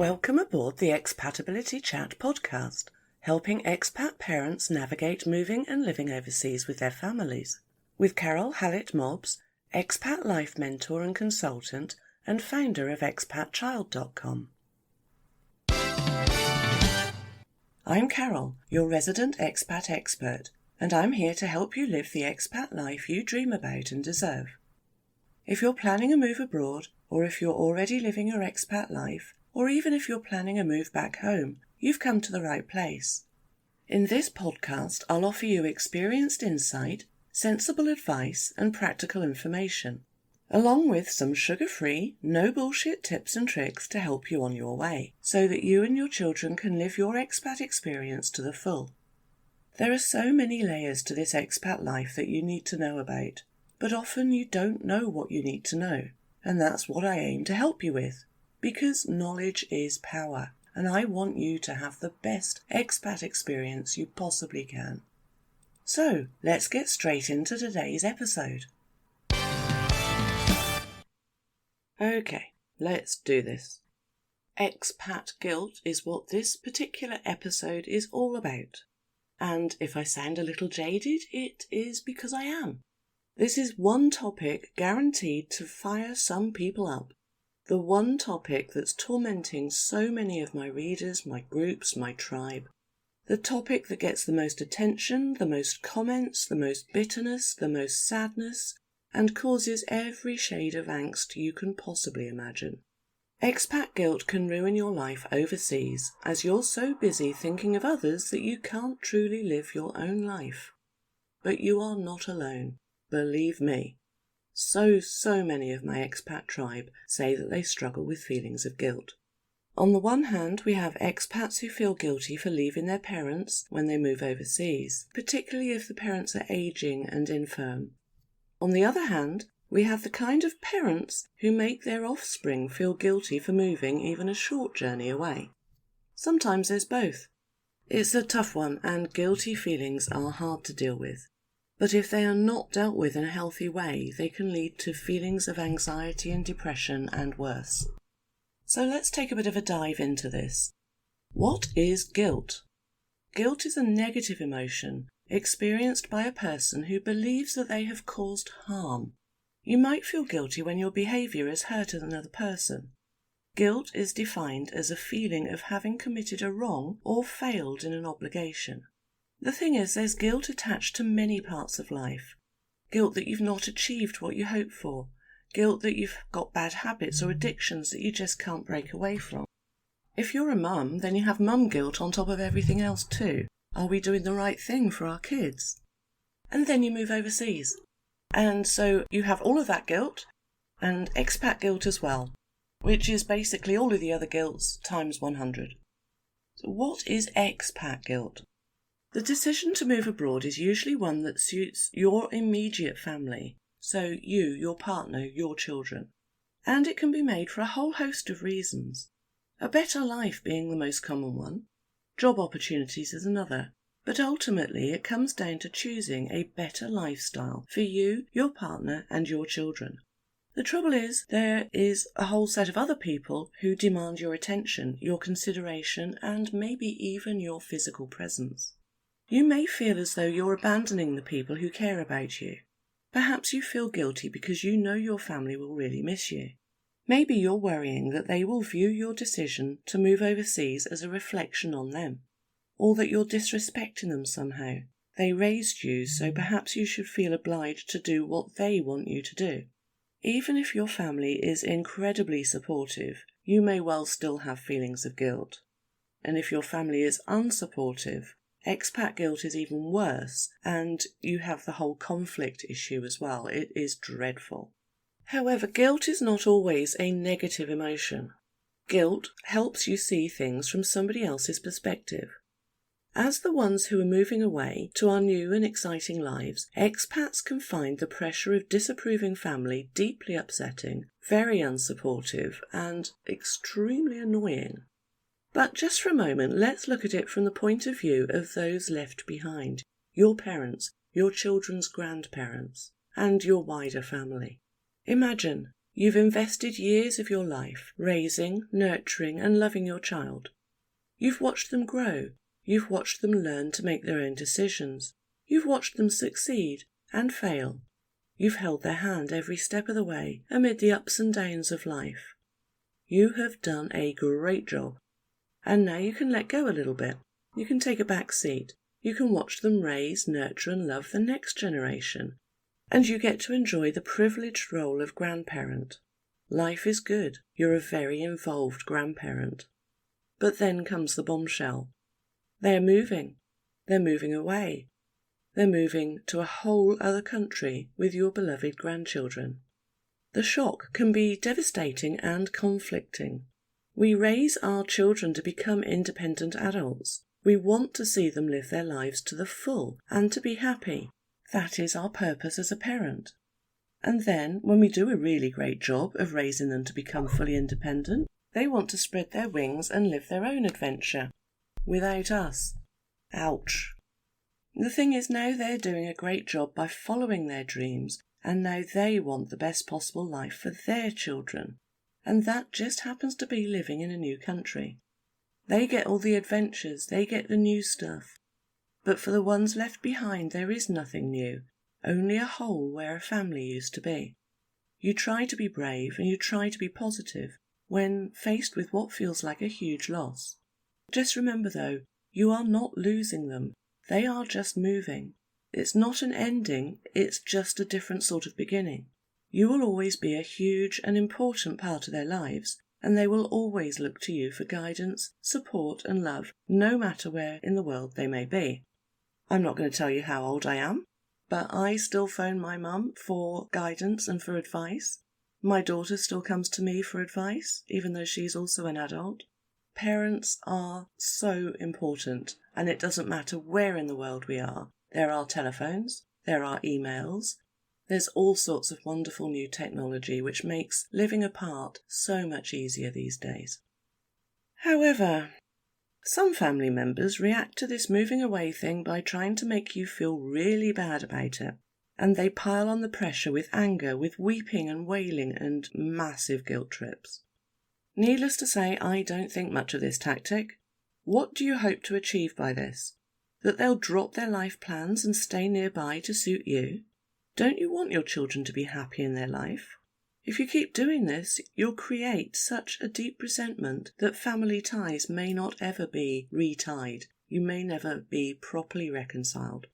Welcome aboard the Expatability Chat podcast, helping expat parents navigate moving and living overseas with their families. With Carole Hallett Mobbs, expat life mentor and consultant, and founder of expatchild.com. I'm Carole, your resident expat expert, and I'm here to help you live the expat life you dream about and deserve. If you're planning a move abroad, or if you're already living your expat life, or even if you're planning a move back home, you've come to the right place. In this podcast, I'll offer you experienced insight, sensible advice, and practical information, along with some sugar-free, no-bullshit tips and tricks to help you on your way, so that you and your children can live your expat experience to the full. There are so many layers to this expat life that you need to know about, but often you don't know what you need to know, and that's what I aim to help you with. Because knowledge is power, and I want you to have the best expat experience you possibly can. So, let's get straight into today's episode. Okay, let's do this. Expat guilt is what this particular episode is all about. And if I sound a little jaded, it is because I am. This is one topic guaranteed to fire some people up. The one topic that's tormenting so many of my readers, my groups, my tribe. The topic that gets the most attention, the most comments, the most bitterness, the most sadness, and causes every shade of angst you can possibly imagine. Expat guilt can ruin your life overseas, as you're so busy thinking of others that you can't truly live your own life. But you are not alone, believe me. So many of my expat tribe say that they struggle with feelings of guilt. On the one hand, we have expats who feel guilty for leaving their parents when they move overseas, particularly if the parents are aging and infirm. On the other hand, we have the kind of parents who make their offspring feel guilty for moving even a short journey away. Sometimes there's both. It's a tough one, and guilty feelings are hard to deal with. But if they are not dealt with in a healthy way, they can lead to feelings of anxiety and depression and worse. So let's take a bit of a dive into this. What is guilt? Guilt is a negative emotion experienced by a person who believes that they have caused harm. You might feel guilty when your behaviour has hurt another person. Guilt is defined as a feeling of having committed a wrong or failed in an obligation. The thing is, there's guilt attached to many parts of life. Guilt that you've not achieved what you hoped for. Guilt that you've got bad habits or addictions that you just can't break away from. If you're a mum, then you have mum guilt on top of everything else too. Are we doing the right thing for our kids? And then you move overseas. And so you have all of that guilt and expat guilt as well, which is basically all of the other guilts times 100. So what is expat guilt? The decision to move abroad is usually one that suits your immediate family, so you, your partner, your children. And it can be made for a whole host of reasons. A better life being the most common one, job opportunities is another, but ultimately it comes down to choosing a better lifestyle for you, your partner, and your children. The trouble is, there is a whole set of other people who demand your attention, your consideration, and maybe even your physical presence. You may feel as though you're abandoning the people who care about you. Perhaps you feel guilty because you know your family will really miss you. Maybe you're worrying that they will view your decision to move overseas as a reflection on them, or that you're disrespecting them somehow. They raised you, so perhaps you should feel obliged to do what they want you to do. Even if your family is incredibly supportive, you may well still have feelings of guilt. And if your family is unsupportive, expat guilt is even worse, and you have the whole conflict issue as well. It is dreadful. However, guilt is not always a negative emotion. Guilt helps you see things from somebody else's perspective. As the ones who are moving away to our new and exciting lives, expats can find the pressure of disapproving family deeply upsetting, very unsupportive, and extremely annoying. But just for a moment, let's look at it from the point of view of those left behind, your parents, your children's grandparents, and your wider family. Imagine You've invested years of your life raising, nurturing and loving your child. You've watched them grow. You've watched them learn to make their own decisions. You've watched them succeed and fail. You've held their hand every step of the way amid the ups and downs of life. You have done a great job. And now you can let go a little bit. You can take a back seat. You can watch them raise, nurture and love the next generation. And you get to enjoy the privileged role of grandparent. Life is good. You're a very involved grandparent. But then comes the bombshell. They're moving. They're moving away. They're moving to a whole other country with your beloved grandchildren. The shock can be devastating and conflicting. We raise our children to become independent adults. We want to see them live their lives to the full and to be happy. That is our purpose as a parent. And then, when we do a really great job of raising them to become fully independent, they want to spread their wings and live their own adventure. Without us. Ouch. The thing is, now they're doing a great job by following their dreams, and now they want the best possible life for their children. And that just happens to be living in a new country. They get all the adventures, they get the new stuff. But for the ones left behind there is nothing new, only a hole where a family used to be. You try to be brave and you try to be positive when faced with what feels like a huge loss. Just remember though, you are not losing them, they are just moving. It's not an ending, it's just a different sort of beginning. You will always be a huge and important part of their lives, and they will always look to you for guidance, support and love, no matter where in the world they may be. I'm not going to tell you how old I am, but I still phone my mum for guidance and for advice. My daughter still comes to me for advice, even though she's also an adult. Parents are so important, and it doesn't matter where in the world we are. There are telephones, there are emails, there's all sorts of wonderful new technology which makes living apart so much easier these days. However, some family members react to this moving away thing by trying to make you feel really bad about it, and they pile on the pressure with anger, with weeping and wailing and massive guilt trips. Needless to say, I don't think much of this tactic. What do you hope to achieve by this? That they'll drop their life plans and stay nearby to suit you? Don't you want your children to be happy in their life? If you keep doing this, you'll create such a deep resentment that family ties may not ever be retied. You may never be properly reconciled.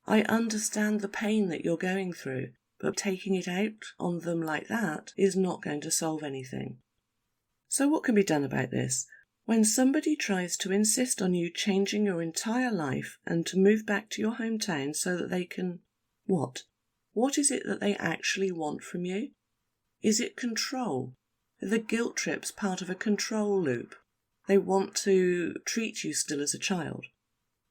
I understand the pain that you're going through, but taking it out on them like that is not going to solve anything. So what can be done about this? When somebody tries to insist on you changing your entire life and to move back to your hometown so that they can... What? What is it that they actually want from you? Is it control? Are the guilt trips part of a control loop? They want to treat you still as a child.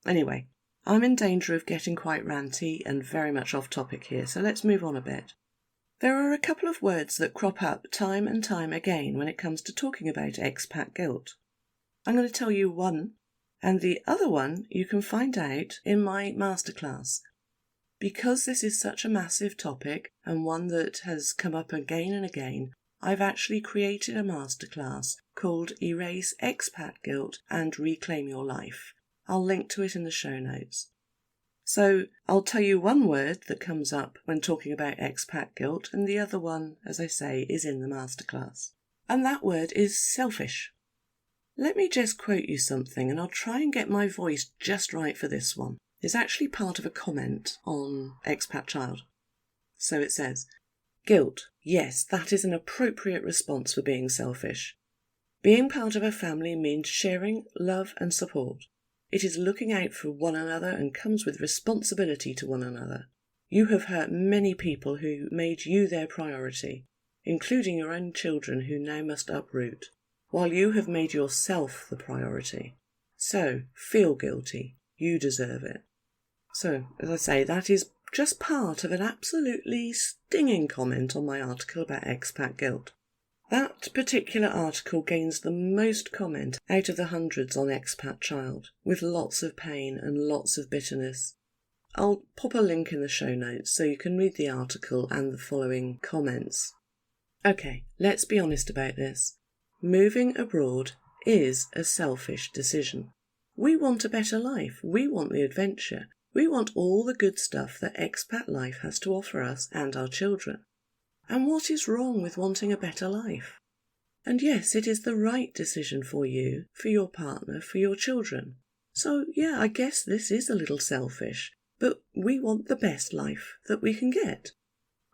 Anyway, I'm in danger of getting quite ranty and very much off topic here, so let's move on a bit. There are a couple of words that crop up time and time again when it comes to talking about expat guilt. I'm going to tell you one, and the other one you can find out in my masterclass. Because this is such a massive topic and one that has come up again and again, I've actually created a masterclass called Erase Expat Guilt and Reclaim Your Life. I'll link to it in the show notes. So I'll tell you one word that comes up when talking about expat guilt, and the other one, as I say, is in the masterclass. And that word is selfish. Let me just quote you something, and I'll try and get my voice just right for this one. It's actually part of a comment on Expat Child. So it says, guilt, yes, that is an appropriate response for being selfish. Being part of a family means sharing love and support. It is looking out for one another and comes with responsibility to one another. You have hurt many people who made you their priority, including your own children who now must uproot, while you have made yourself the priority. So, feel guilty. You deserve it. So, as I say, that is just part of an absolutely stinging comment on my article about expat guilt. That particular article gains the most comment out of the hundreds on Expat Child, with lots of pain and lots of bitterness. I'll pop a link in the show notes so you can read the article and the following comments. Okay, let's be honest about this. Moving abroad is a selfish decision. We want a better life. We want the adventure. We want all the good stuff that expat life has to offer us and our children. And what is wrong with wanting a better life? And yes, it is the right decision for you, for your partner, for your children. So yeah, I guess this is a little selfish, but we want the best life that we can get.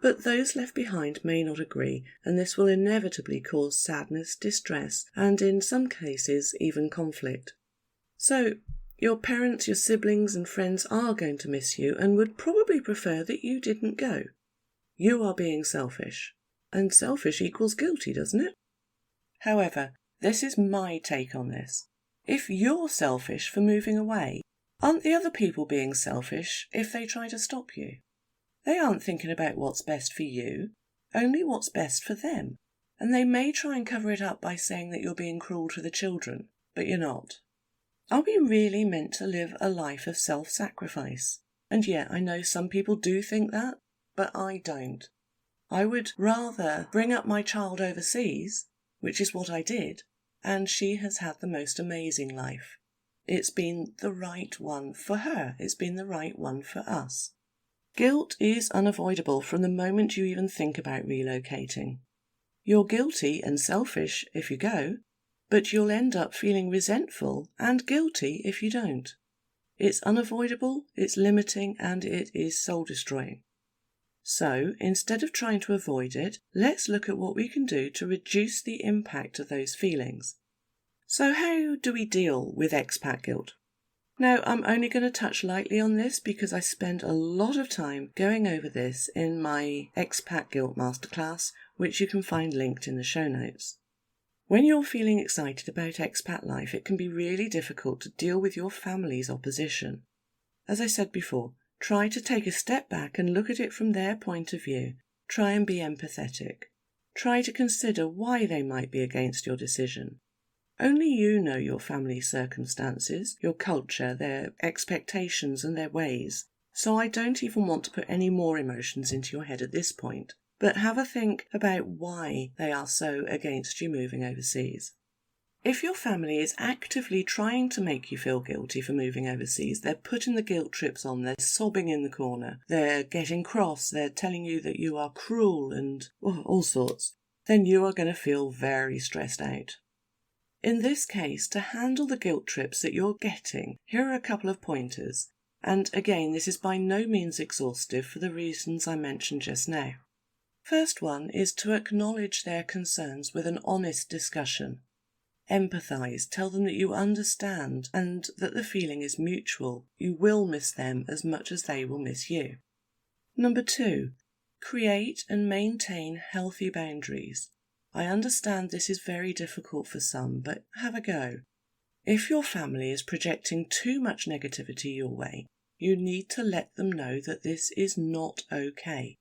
But those left behind may not agree, and this will inevitably cause sadness, distress, and in some cases even conflict. So your parents, your siblings and friends are going to miss you and would probably prefer that you didn't go. You are being selfish, and selfish equals guilty, doesn't it? However, this is my take on this. If you're selfish for moving away, aren't the other people being selfish if they try to stop you? They aren't thinking about what's best for you, only what's best for them, and they may try and cover it up by saying that you're being cruel to the children, but you're not. Are we really meant to live a life of self-sacrifice? And yeah, I know some people do think that, but I don't. I would rather bring up my child overseas, which is what I did, and she has had the most amazing life. It's been the right one for her. It's been the right one for us. Guilt is unavoidable from the moment you even think about relocating. You're guilty and selfish if you go, but you'll end up feeling resentful and guilty if you don't. It's unavoidable, it's limiting, and it is soul-destroying. So, instead of trying to avoid it, let's look at what we can do to reduce the impact of those feelings. So how do we deal with expat guilt? Now, I'm only going to touch lightly on this because I spend a lot of time going over this in my Expat Guilt Masterclass, which you can find linked in the show notes. When you're feeling excited about expat life, it can be really difficult to deal with your family's opposition. As I said before, try to take a step back and look at it from their point of view. Try and be empathetic. Try to consider why they might be against your decision. Only you know your family's circumstances, your culture, their expectations and their ways, so I don't even want to put any more emotions into your head at this point. But have a think about why they are so against you moving overseas. If your family is actively trying to make you feel guilty for moving overseas, they're putting the guilt trips on, they're sobbing in the corner, they're getting cross, they're telling you that you are cruel and all sorts, then you are going to feel very stressed out. In this case, to handle the guilt trips that you're getting, here are a couple of pointers. And again, this is by no means exhaustive for the reasons I mentioned just now. First one is to acknowledge their concerns with an honest discussion. Empathise, tell them that you understand and that the feeling is mutual. You will miss them as much as they will miss you. Number 2, create and maintain healthy boundaries. I understand this is very difficult for some, but have a go. If your family is projecting too much negativity your way, you need to let them know that this is not okay.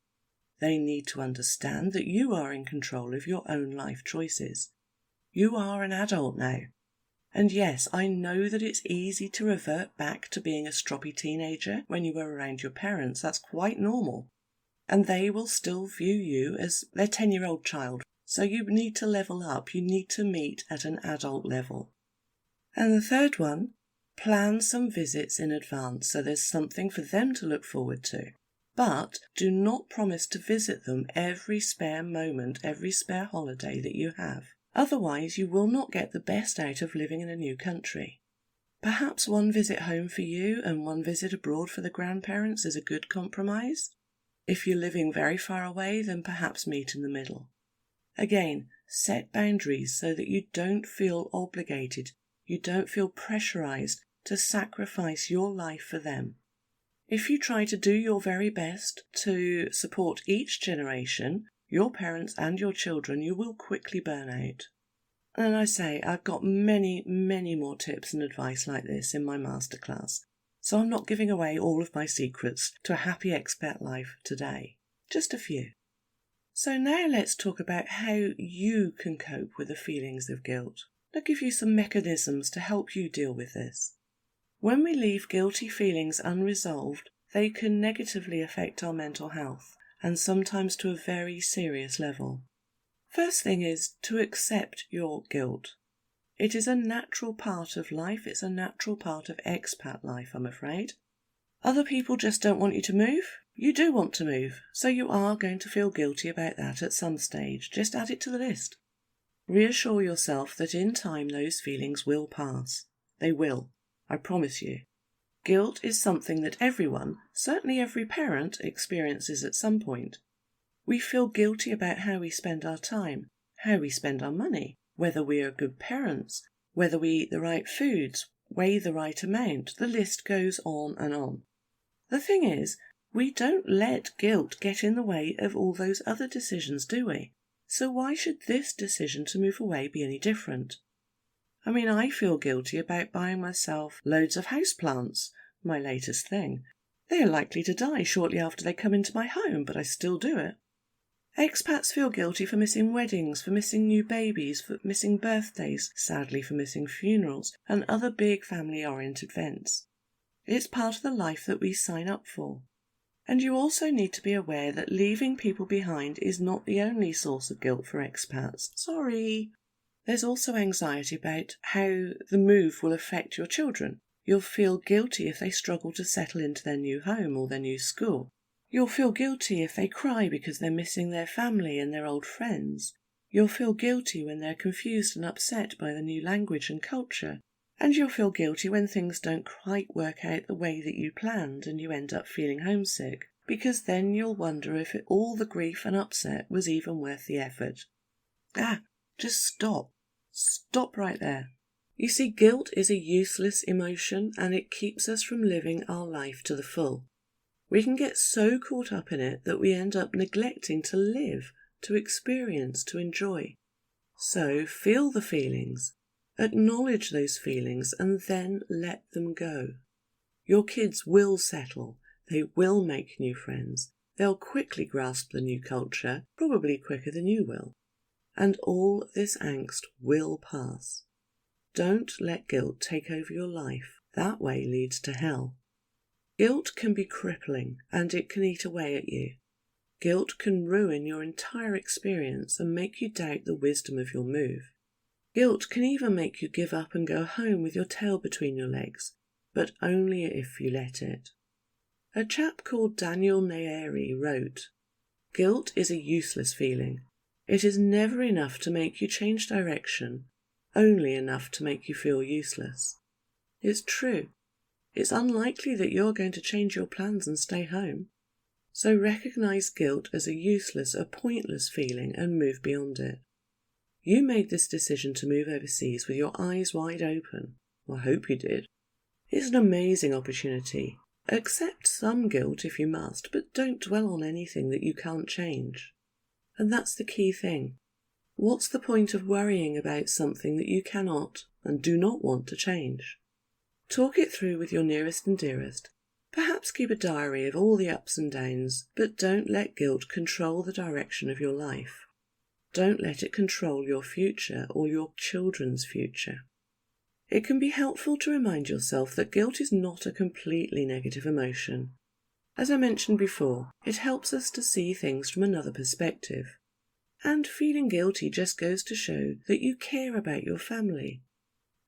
They need to understand that you are in control of your own life choices. You are an adult now. And yes, I know that it's easy to revert back to being a stroppy teenager when you were around your parents. That's quite normal. And they will still view you as their 10-year-old child. So you need to level up. You need to meet at an adult level. And the third one, plan some visits in advance so there's something for them to look forward to. But do not promise to visit them every spare moment, every spare holiday that you have. Otherwise, you will not get the best out of living in a new country. Perhaps one visit home for you and one visit abroad for the grandparents is a good compromise. If you're living very far away, then perhaps meet in the middle. Again, set boundaries so that you don't feel obligated, you don't feel pressurized to sacrifice your life for them. If you try to do your very best to support each generation, your parents and your children, you will quickly burn out. And I say, I've got many, many more tips and advice like this in my masterclass, so I'm not giving away all of my secrets to a happy expat life today. Just a few. So now let's talk about how you can cope with the feelings of guilt. I'll give you some mechanisms to help you deal with this. When we leave guilty feelings unresolved, they can negatively affect our mental health, and sometimes to a very serious level. First thing is to accept your guilt. It is a natural part of life. It's a natural part of expat life, I'm afraid. Other people just don't want you to move. You do want to move, so you are going to feel guilty about that at some stage. Just add it to the list. Reassure yourself that in time those feelings will pass. They will, I promise you. Guilt is something that everyone, certainly every parent, experiences at some point. We feel guilty about how we spend our time, how we spend our money, whether we are good parents, whether we eat the right foods, weigh the right amount. The list goes on and on. The thing is, we don't let guilt get in the way of all those other decisions, do we? So why should this decision to move away be any different? I mean, I feel guilty about buying myself loads of houseplants, my latest thing. They are likely to die shortly after they come into my home, but I still do it. Expats feel guilty for missing weddings, for missing new babies, for missing birthdays, sadly for missing funerals, and other big family-oriented events. It's part of the life that we sign up for. And you also need to be aware that leaving people behind is not the only source of guilt for expats. Sorry. There's also anxiety about how the move will affect your children. You'll feel guilty if they struggle to settle into their new home or their new school. You'll feel guilty if they cry because they're missing their family and their old friends. You'll feel guilty when they're confused and upset by the new language and culture. And you'll feel guilty when things don't quite work out the way that you planned and you end up feeling homesick, because then you'll wonder if all the grief and upset was even worth the effort. Just stop. Stop right there. You see, guilt is a useless emotion and it keeps us from living our life to the full. We can get so caught up in it that we end up neglecting to live, to experience, to enjoy. So feel the feelings, acknowledge those feelings, and then let them go. Your kids will settle, they will make new friends, they'll quickly grasp the new culture, probably quicker than you will. And all this angst will pass. Don't let guilt take over your life. That way leads to hell. Guilt can be crippling and it can eat away at you. Guilt can ruin your entire experience and make you doubt the wisdom of your move. Guilt can even make you give up and go home with your tail between your legs, but only if you let it. A chap called Daniel Nayeri wrote, "Guilt is a useless feeling. It is never enough to make you change direction, only enough to make you feel useless." It's true. It's unlikely that you're going to change your plans and stay home. So recognize guilt as a useless, a pointless feeling and move beyond it. You made this decision to move overseas with your eyes wide open. Well, I hope you did. It's an amazing opportunity. Accept some guilt if you must, but don't dwell on anything that you can't change. And that's the key thing. What's the point of worrying about something that you cannot and do not want to change? Talk it through with your nearest and dearest. Perhaps keep a diary of all the ups and downs, but don't let guilt control the direction of your life. Don't let it control your future or your children's future. It can be helpful to remind yourself that guilt is not a completely negative emotion. As I mentioned before, it helps us to see things from another perspective. And feeling guilty just goes to show that you care about your family.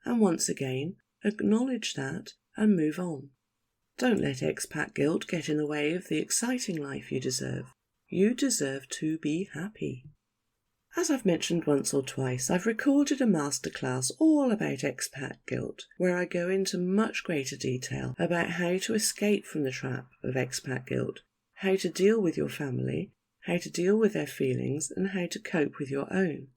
And once again, acknowledge that and move on. Don't let expat guilt get in the way of the exciting life you deserve. You deserve to be happy. As I've mentioned once or twice, I've recorded a masterclass all about expat guilt, where I go into much greater detail about how to escape from the trap of expat guilt, how to deal with your family, how to deal with their feelings, and how to cope with your own.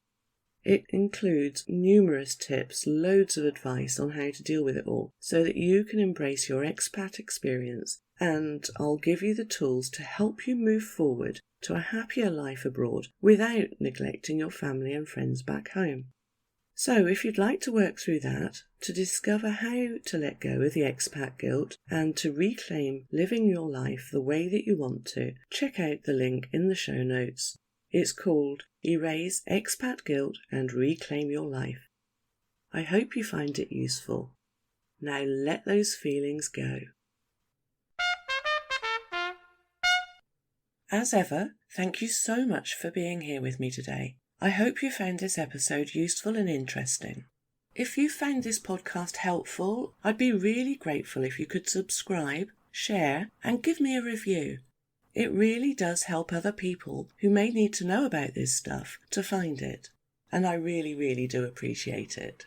It includes numerous tips, loads of advice on how to deal with it all, so that you can embrace your expat experience, and I'll give you the tools to help you move forward to a happier life abroad without neglecting your family and friends back home. So if you'd like to work through that, to discover how to let go of the expat guilt and to reclaim living your life the way that you want to, check out the link in the show notes. It's called Erase Expat Guilt and Reclaim Your Life. I hope you find it useful. Now let those feelings go. As ever, thank you so much for being here with me today. I hope you found this episode useful and interesting. If you found this podcast helpful, I'd be really grateful if you could subscribe, share, and give me a review. It really does help other people who may need to know about this stuff to find it, and I really, really do appreciate it.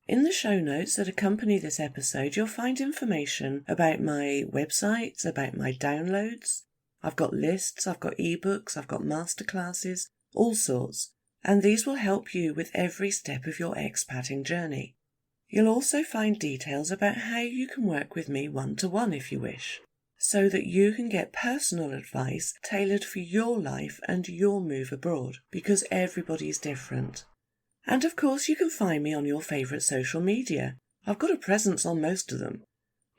In the show notes that accompany this episode, you'll find information about my websites, about my downloads. I've got lists, I've got ebooks, I've got masterclasses, all sorts, and these will help you with every step of your expatting journey. You'll also find details about how you can work with me one-to-one if you wish, so that you can get personal advice tailored for your life and your move abroad, because everybody's different. And of course you can find me on your favourite social media. I've got a presence on most of them.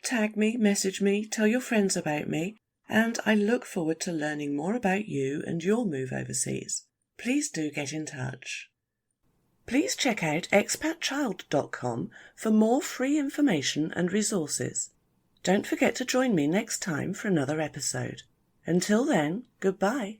Tag me, message me, tell your friends about me, and I look forward to learning more about you and your move overseas. Please do get in touch. Please check out expatchild.com for more free information and resources. Don't forget to join me next time for another episode. Until then, goodbye.